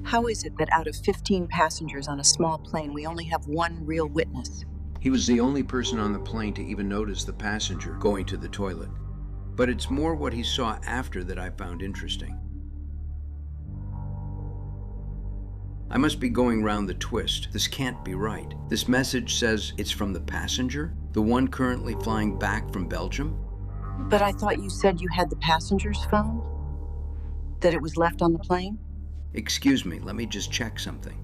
How is it that out of 15 passengers on a small plane, we only have one real witness? He was the only person on the plane to even notice the passenger going to the toilet. But it's more what he saw after that I found interesting. I must be going round the twist. This can't be right. This message says it's from the passenger, the one currently flying back from Belgium. But I thought you said you had the passenger's phone? That it was left on the plane? Excuse me, let me just check something.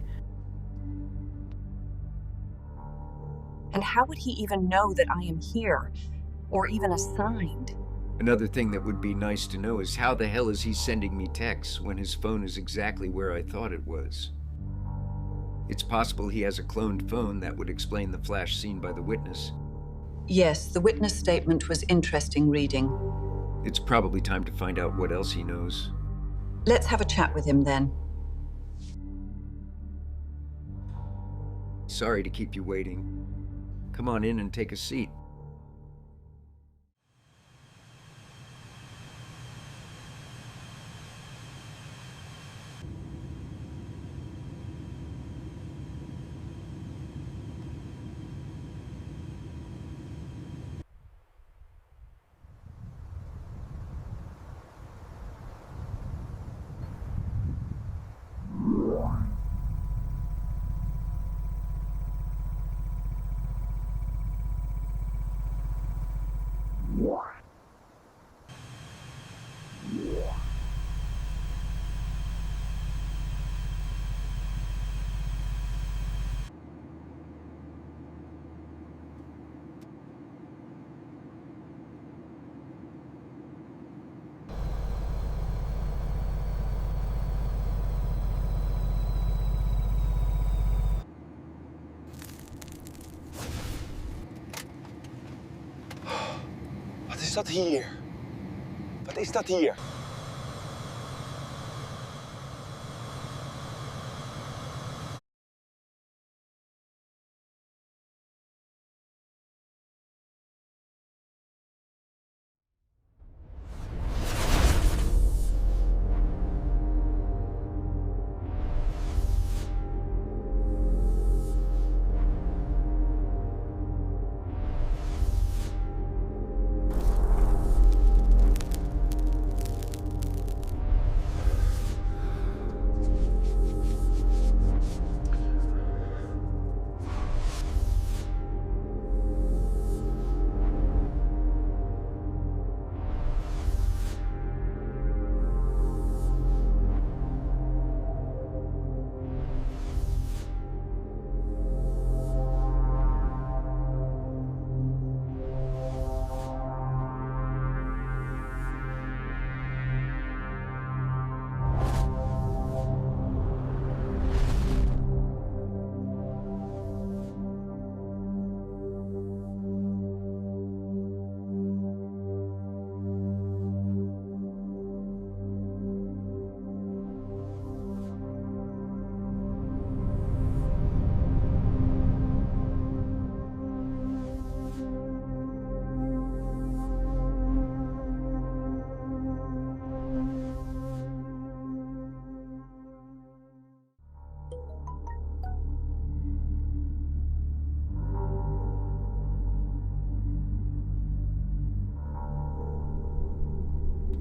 And how would he even know that I am here? Or even assigned? Another thing that would be nice to know is how the hell is he sending me texts when his phone is exactly where I thought it was? It's possible he has a cloned phone that would explain the flash seen by the witness. Yes, the witness statement was interesting reading. It's probably time to find out what else he knows. Let's have a chat with him then. Sorry to keep you waiting. Come on in and take a seat. Wat is dat hier? Wat is dat hier?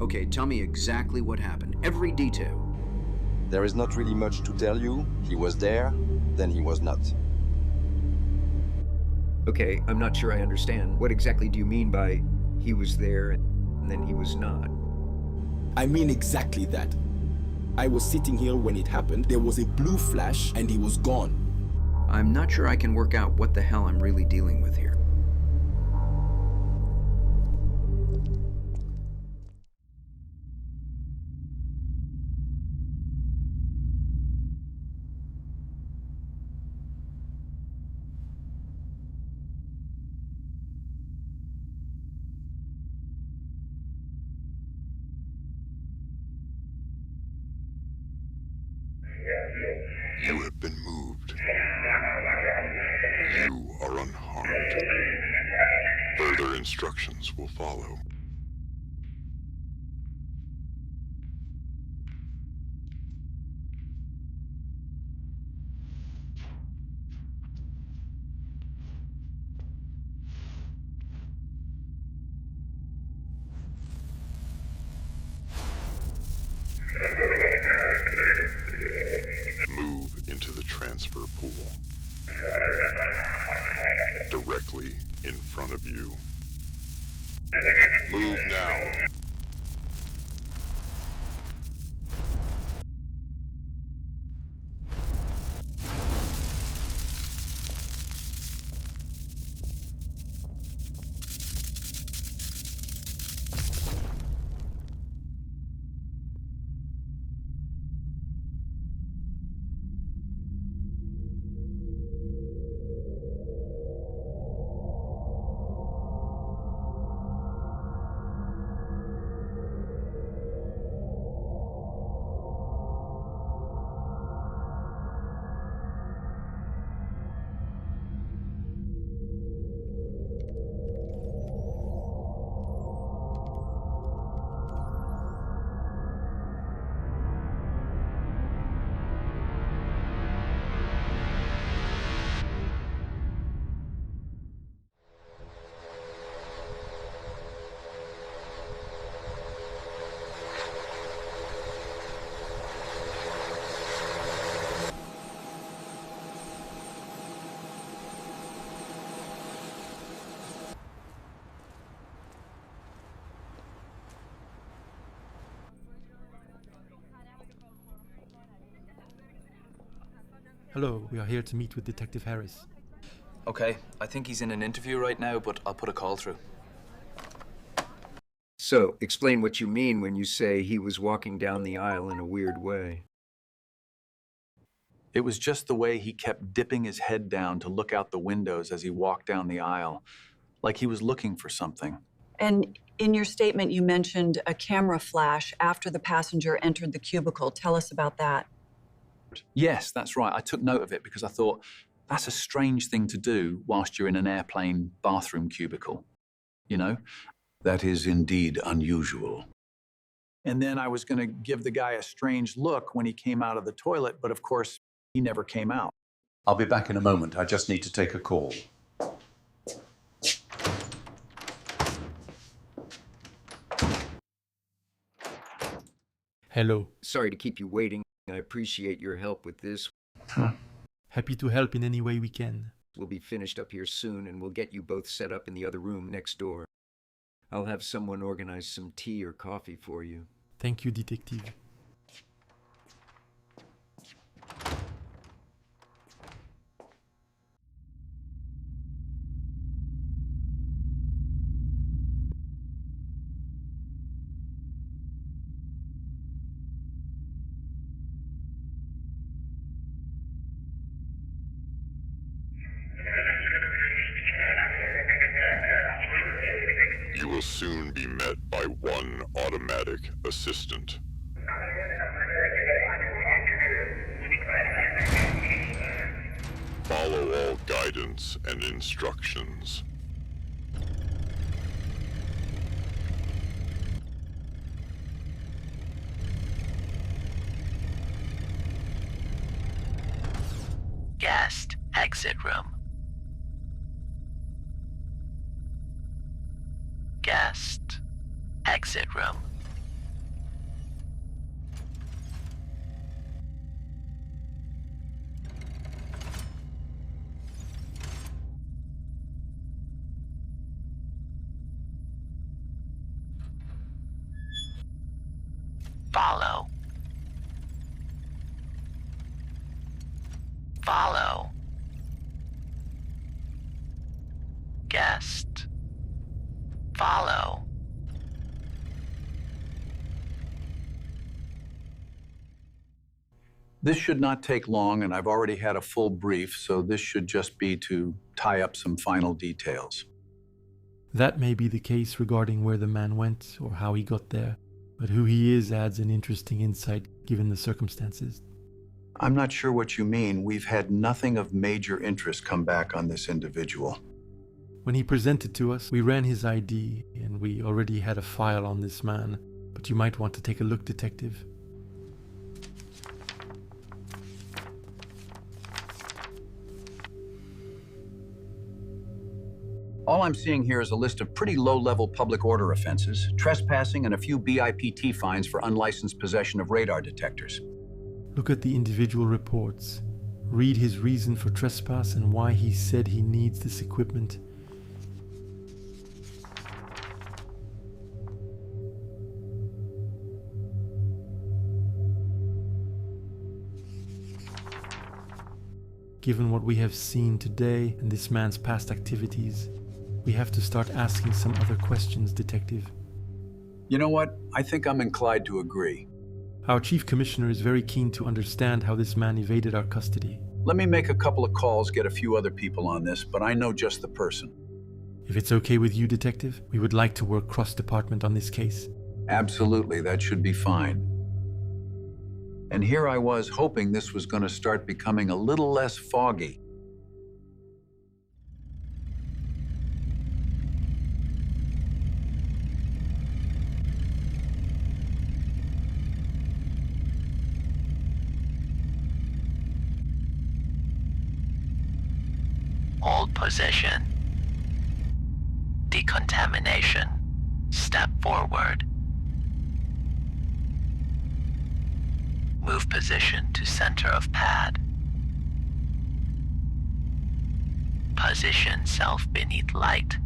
Okay, tell me exactly what happened. Every detail. There is not really much to tell you. He was there, then he was not. Okay, I'm not sure I understand. What exactly do you mean by he was there and then he was not? I mean exactly that. I was sitting here when it happened. There was a blue flash and he was gone. I'm not sure I can work out what the hell I'm really dealing with here. You have been moved. You are unharmed. Further instructions will follow. Move into the transfer pool. Directly in front of you. Move now. Hello, we are here to meet with Detective Harris. Okay, I think he's in an interview right now, but I'll put a call through. So, explain what you mean when you say he was walking down the aisle in a weird way. It was just the way he kept dipping his head down to look out the windows as he walked down the aisle, like he was looking for something. And in your statement, you mentioned a camera flash after the passenger entered the cubicle. Tell us about that. Yes, that's right. I took note of it because I thought, that's a strange thing to do whilst you're in an airplane bathroom cubicle. You know? That is indeed unusual. And then I was going to give the guy a strange look when he came out of the toilet, but of course, he never came out. I'll be back in a moment. I just need to take a call. Hello. Sorry to keep you waiting. I appreciate your help with this. Happy to help in any way we can. We'll be finished up here soon, and we'll get you both set up in the other room next door. I'll have someone organize some tea or coffee for you. Thank you, Detective. You will soon be met by one automatic assistant. Follow all guidance and instructions. Guest exit room. Guest exit room. Follow. Follow. Guest. Follow. This should not take long, and I've already had a full brief, so this should just be to tie up some final details. That may be the case regarding where the man went or how he got there, but who he is adds an interesting insight given the circumstances. I'm not sure what you mean. We've had nothing of major interest come back on this individual. When he presented to us, we ran his ID, and we already had a file on this man. But you might want to take a look, Detective. All I'm seeing here is a list of pretty low-level public order offenses, trespassing, and a few BIPT fines for unlicensed possession of radar detectors. Look at the individual reports. Read his reason for trespass and why he said he needs this equipment. Given what we have seen today and this man's past activities, we have to start asking some other questions, Detective. You know what? I think I'm inclined to agree. Our Chief Commissioner is very keen to understand how this man evaded our custody. Let me make a couple of calls, get a few other people on this, but I know just the person. If it's okay with you, Detective, we would like to work cross-department on this case. Absolutely, that should be fine. And here I was hoping this was going to start becoming a little less foggy. Hold position. Decontamination. Step forward. Move position to center of pad. Position self beneath light.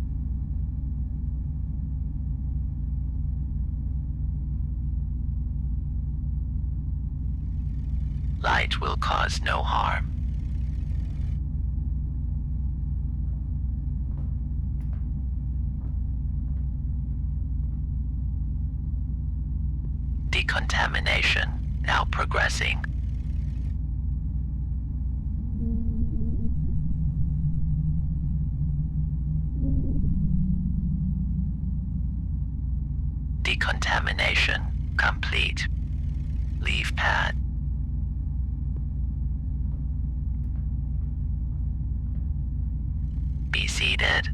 Light will cause no harm. Decontamination now progressing. Decontamination complete. Leave pad. Be seated.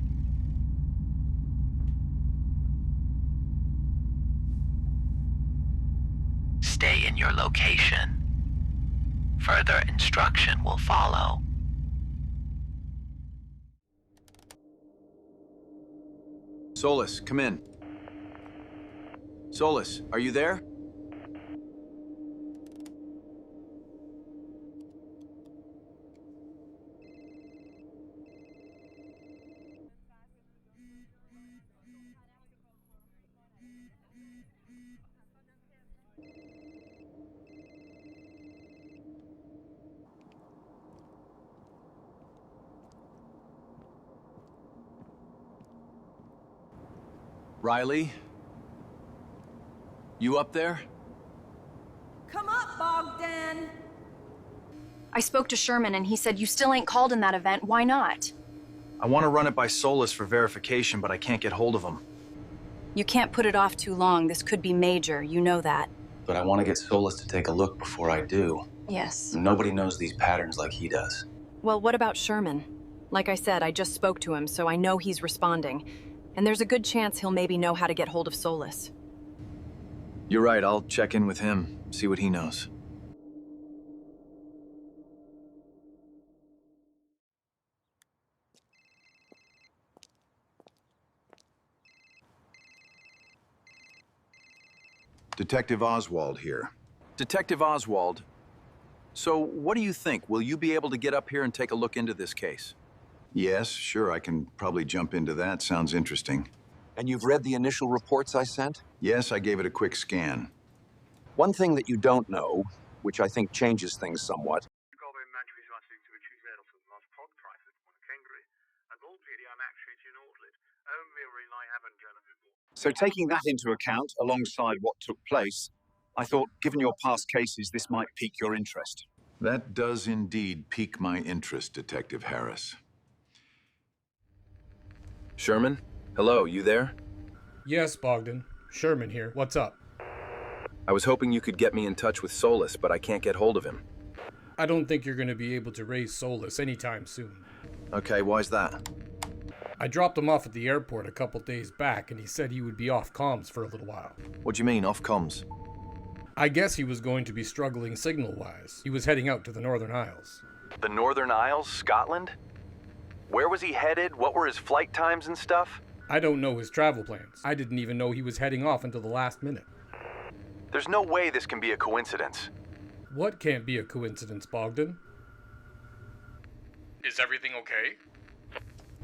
Stay in your location. Further instruction will follow. Solus, come in. Solus, are you there? Riley? You up there? Come up, Bogdan! I spoke to Sherman and he said you still ain't called in that event. Why not? I want to run it by Solus for verification, but I can't get hold of him. You can't put it off too long. This could be major. You know that. But I want to get Solus to take a look before I do. Yes. Nobody knows these patterns like he does. Well, what about Sherman? Like I said, I just spoke to him, so I know he's responding. And there's a good chance he'll maybe know how to get hold of Solus. You're right, I'll check in with him, see what he knows. Detective Oswald here. Detective Oswald. So, what do you think? Will you be able to get up here and take a look into this case? Yes, sure, I can probably jump into that. Sounds interesting. And you've read the initial reports I sent? Yes, I gave it a quick scan. One thing that you don't know, which I think changes things somewhat. So taking that into account, alongside what took place, I thought, given your past cases, this might pique your interest. That does indeed pique my interest, Detective Harris. Sherman? Hello, you there? Yes, Bogdan. Sherman here. What's up? I was hoping you could get me in touch with Solus, but I can't get hold of him. I don't think you're going to be able to raise Solus anytime soon. Okay, why's that? I dropped him off at the airport a couple days back, and he said he would be off comms for a little while. What do you mean, off comms? I guess he was going to be struggling signal-wise. He was heading out to the Northern Isles. The Northern Isles, Scotland? Where was he headed? What were his flight times and stuff? I don't know his travel plans. I didn't even know he was heading off until the last minute. There's no way this can be a coincidence. What can't be a coincidence, Bogdan? Is everything okay?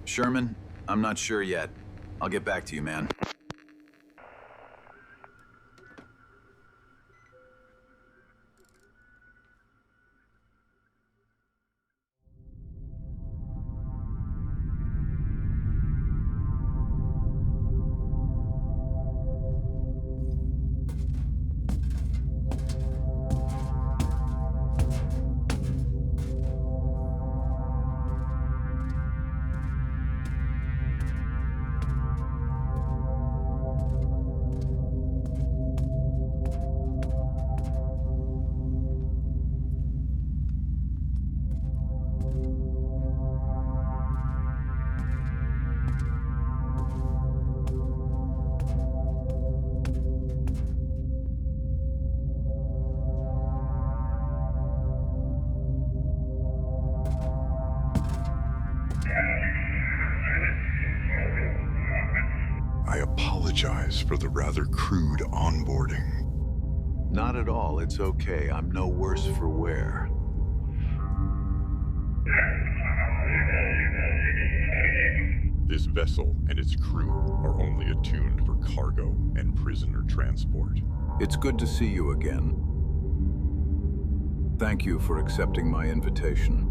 Sherman, I'm not sure yet. I'll get back to you, man. I apologize for the rather crude onboarding. Not at all. It's okay. I'm no worse for wear. This vessel and its crew are only attuned for cargo and prisoner transport. It's good to see you again. Thank you for accepting my invitation.